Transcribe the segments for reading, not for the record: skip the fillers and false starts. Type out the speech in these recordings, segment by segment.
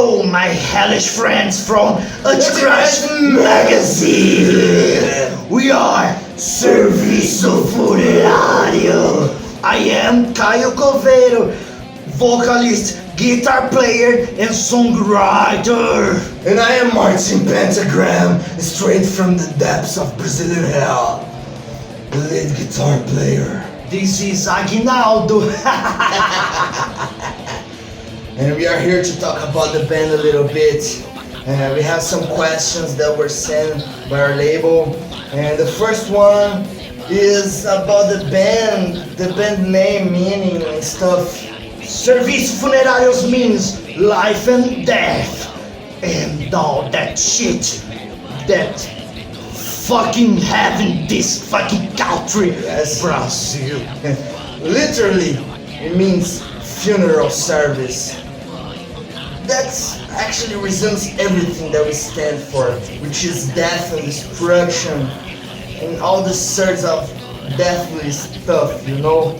Hello, my hellish friends from Antichrist Magazine. We are Serviço Funerário. I am Caio Coveiro, vocalist, guitar player, and songwriter. And I am Martin Pentagram, straight from the depths of Brazilian hell, the lead guitar player. This is Aguinaldo. And we are here to talk about the band a little bit. We have some questions that were sent by our label. And the first one is about the band name, meaning and stuff. Serviço Funerário means life and death. And all that shit that fucking having this fucking country. Yes. Brazil. Literally, it means funeral service. That actually resumes everything that we stand for, which is death and destruction and all the sorts of deathly stuff, you know.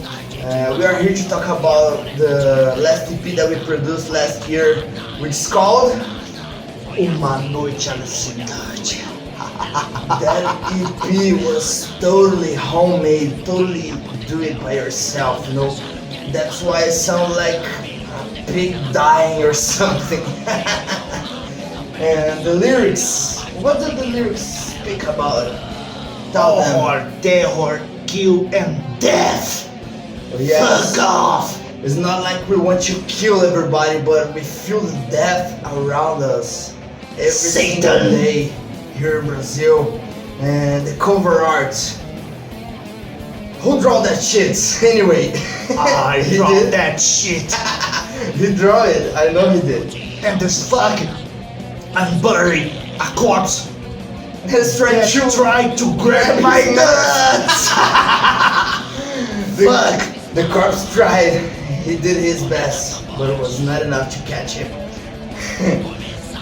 We are here to talk about the last EP that we produced last year, which is called Uma Noite Alucinante. That EP was totally homemade, totally do it by yourself, you know. That's why it sounds like a pig dying or something. And the lyrics, what do the lyrics speak about? Tell them. Horror, terror, kill, and death. Yes. Fuck off. It's not like we want to kill everybody, but we feel the death around us every Satan. single day here in Brazil. And the cover art. Who draw that shit? Anyway. I He draw did? that shit. He draw it. I know he did. And this fucking I'm burying a corpse Let's try that to tried to grab my nuts. Fuck. The corpse tried. He did his best, but it was not enough to catch him.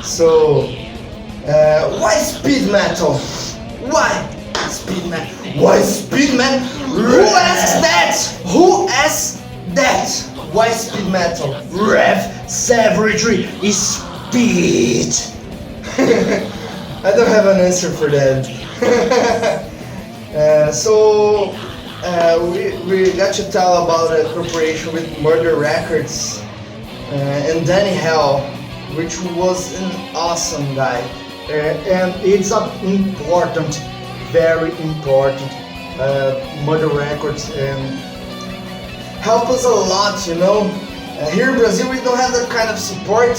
So, why speed metal? Why speed metal? Why speed metal? Who asks that? Who asks that? Why speed metal? Rev savagery is speed. I don't have an answer for that. We got to tell about a cooperation with Murder Records and Danny Hell, which was an awesome guy. And it's a important, very important Murder Records and Help us a lot, you know. Here in Brazil, we don't have that kind of support.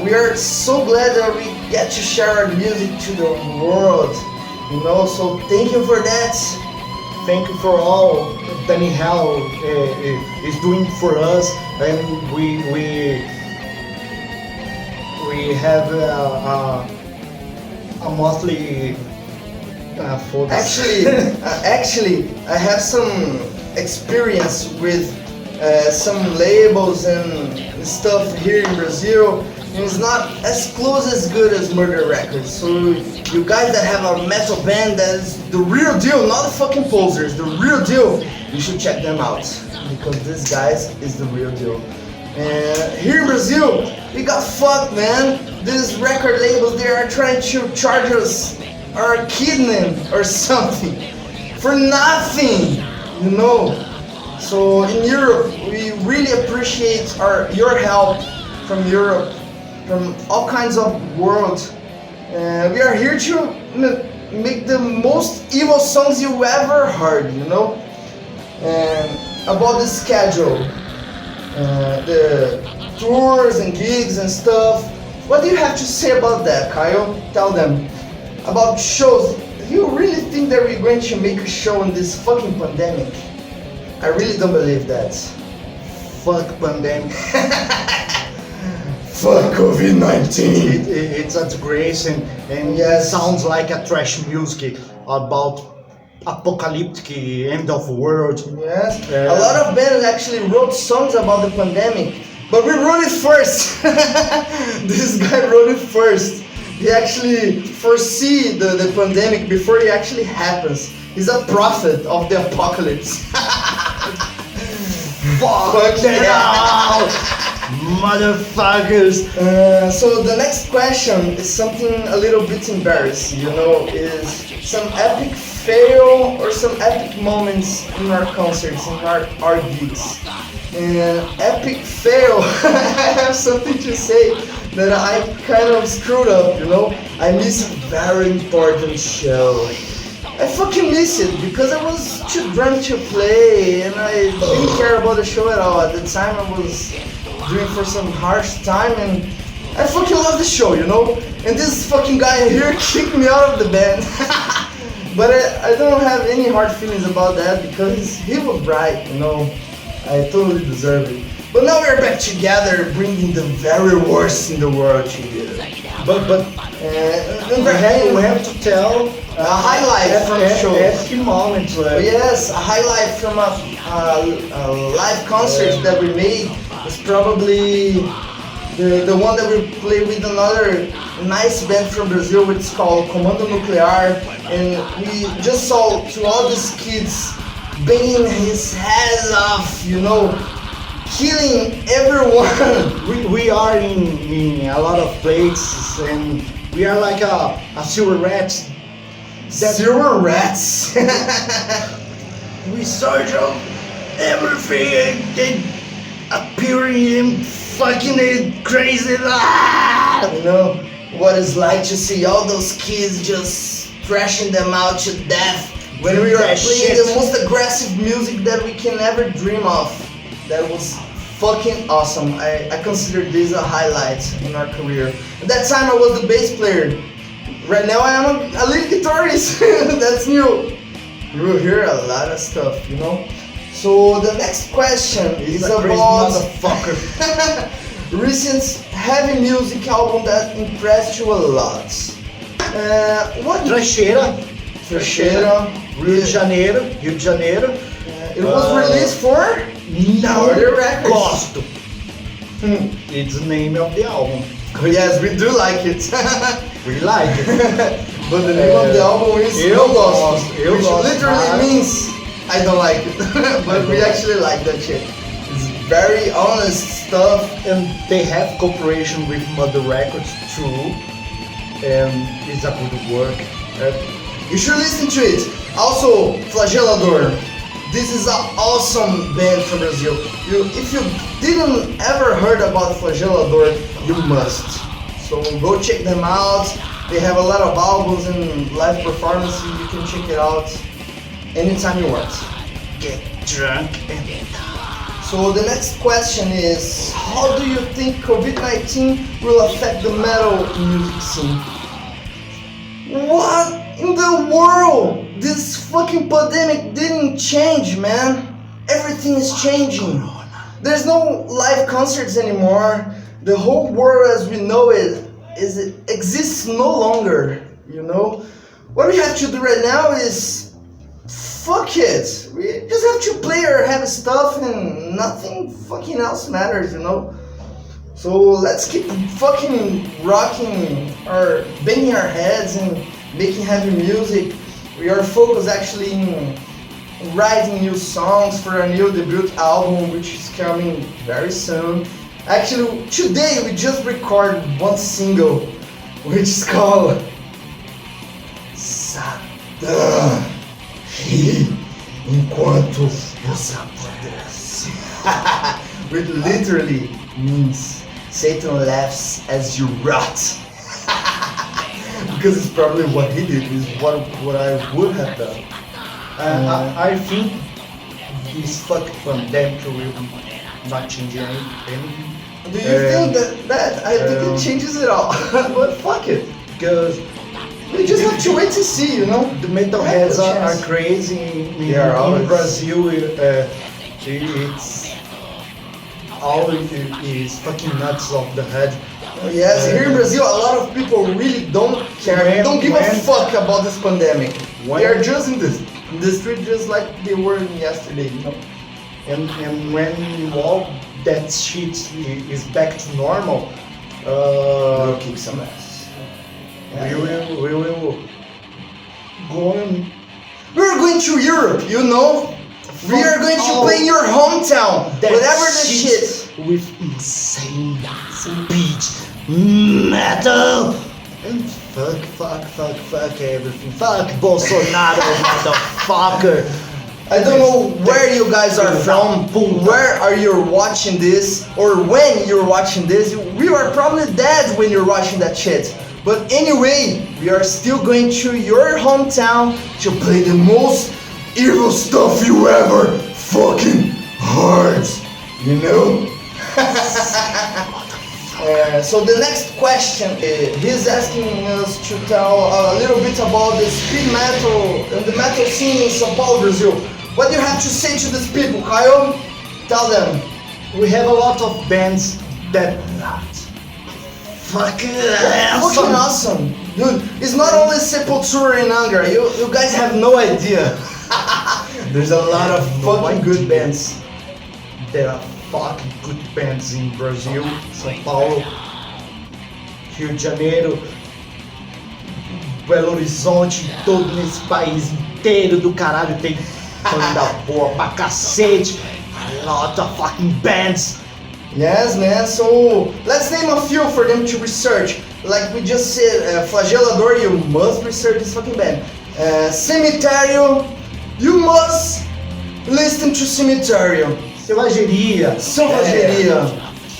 We are so glad that we get to share our music to the world, you know. So thank you for that. thank you for all Danny Hell is doing for us, and we have a monthly for this. Actually, I have some experience with some labels and stuff here in Brazil, and it's not as close as good as Murder Records. So you guys that have a metal band that is the real deal, not the fucking posers, the real deal, you should check them out, because this guys is the real deal. And here in Brazil, we got fucked, man. These record labels, they are trying to charge us or kidnap or something for nothing, you know. So in Europe, we really appreciate your help from Europe, from all kinds of world. We are here to make the most evil songs you ever heard, you know. And about the schedule, the tours and gigs and stuff. What do you have to say about that, Kyle? Tell them about shows. Do you really think that we're going to make a show in this fucking pandemic? I really don't believe that. Fuck pandemic. Fuck COVID-19. It's a disgrace, and Yes. it sounds like a trash music about apocalyptic end of world. Yes. A lot of bands actually wrote songs about the pandemic, but we wrote it first. This guy wrote it first. He actually foresee the pandemic before it actually happens. He's a prophet of the apocalypse. Fuck yeah. now! motherfuckers. So the next question is something a little bit embarrassing, is some epic fail or some epic moments in our concerts, in our gigs. Epic fail, I have something to say that I kind of screwed up, I missed a very important show. I fucking missed it because I was too drunk to play and I didn't care about the show at all. At the time I was doing for some harsh time and I fucking love the show, And this fucking guy here kicked me out of the band. But I don't have any hard feelings about that because he was right, I totally deserve it. But now we're back together, bringing the very worst in the world together. But we have to tell a highlight from the show. Epic moment. Yes, a highlight from a live concert that we made was probably the one that we played with another nice band from Brazil, which is called Comando Nuclear, and we just saw to all these kids banging his heads off, killing everyone. We are in a lot of places and we are like a silver rats. Silver rats. We search of everything and they appearing and fucking it crazy. What it's like to see all those kids just thrashing them out to death when we were playing the most aggressive music that we can ever dream of. That was fucking awesome. I consider this a highlight in our career. At that time I was the bass player. Right now I am a lead guitarist. That's new. You will hear a lot of stuff, So the next question is about motherfucker. recent heavy music album that impressed you a lot. What? Trecheira, Rio de Janeiro. It was released for Não the records. gosto. It's the name of the album. Yes, we do like it. We like it. But the name of the album is Eu Não Gosto, gosto, eu which gosto, literally mas- means I don't like it. But we actually like that shit. It's very honest stuff. And they have cooperation with Mother Records too. And it's a good work. You should listen to it. Also, Flagelador. This is an awesome band from Brazil. If you didn't ever heard about Flagelador, you must. So go check them out. They have a lot of albums and live performances. You can check it out anytime you want. Get drunk and So the next question is, how do you think COVID-19 will affect the metal music scene? What in the world? This fucking pandemic didn't change, man. Everything is changing. There's no live concerts anymore. The whole world as we know it exists no longer, What we have to do right now is fuck it. We just have to play our heavy stuff and nothing fucking else matters, So let's keep fucking rocking or banging our heads and making heavy music. We are focused actually in writing new songs for our new debut album, which is coming very soon. Actually, today we just recorded one single, which is called Satã ri enquanto você apodrece. Which literally means Satan laughs as you rot. Because it's probably what he did, is what I would have done. I think this fucking pandemic will not change anything. Do you think that? I think it changes it all. But fuck it. Because We just have to wait to see, the metalheads are crazy in Brazil. It's always is fucking nuts off the head. Yes, here in Brazil, a lot of people really don't care. They don't give a fuck about this pandemic. They are just in the street just like they were yesterday, And when all that shit is back to normal, We'll kick some ass. we will go on. We're going to Europe, We are going to play in your hometown. Whatever the shit. With insane speed, metal, and fuck everything. Fuck Bolsonaro, motherfucker. I don't know where you guys are from, where are you watching this, or when you're watching this. We are probably dead when you're watching that shit. But anyway, we are still going to your hometown to play the most evil stuff you ever fucking heard. You know? So the next question, he's asking us to tell a little bit about the speed metal and the metal scene in São Paulo, Brazil. What do you have to say to these people, Kyle? Tell them. We have a lot of bands that fucking awesome. Dude, it's not only Sepultura and Angra. You guys have no idea. There's a lot of fucking good bands. There are fucking good bands in Brazil, São Paulo, Rio de Janeiro, Belo Horizonte, todo nesse país inteiro do caralho tem banda boa pra cacete. A lot of fucking bands. Yes, man. So let's name a few for them to research. Like we just said, Flagelador, you must research this fucking band. Cemitério, you must listen to Cemitério. Selvageria.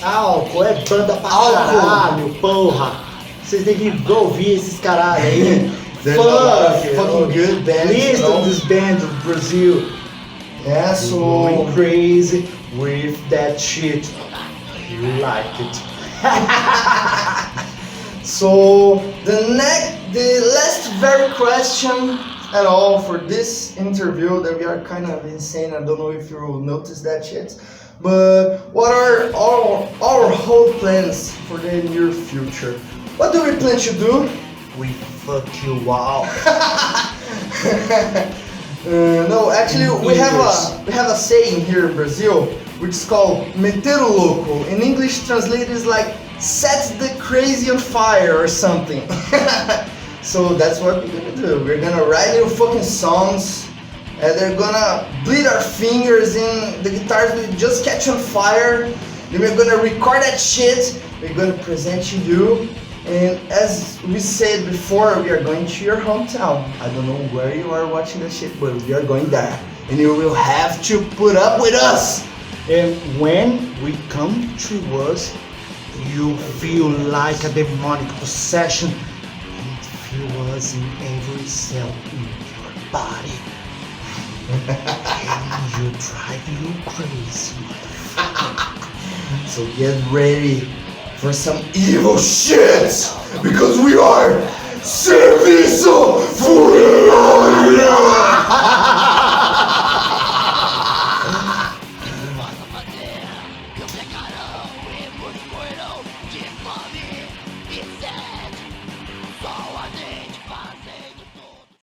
Álcool, é banda pra caralho, porra. Vocês devem ouvir esses caralho aí. Fucking good bands. Listen to this band of Brazil. Yeah, so going crazy with that shit. You like it. So the last very question at all for this interview, that we are kind of insane. I don't know if you noticed that shit, but what are our whole plans for the near future? What do we plan to do? We fuck you all. No, actually we have a saying here in Brazil which is called meter o louco. In English translated is like set the crazy on fire or something. So that's what we're gonna do. We're gonna write little fucking songs, and they're gonna bleed our fingers in, the guitars will just catch on fire. Then we're gonna record that shit, we're gonna present to you, and as we said before, we are going to your hometown. I don't know where you are watching that shit, but we are going there, and you will have to put up with us. And when we come to us, you feel like a demonic possession. Feel us in every cell in your body. And you drive you crazy. So get ready for some evil shit, because we are Serviço Funerário.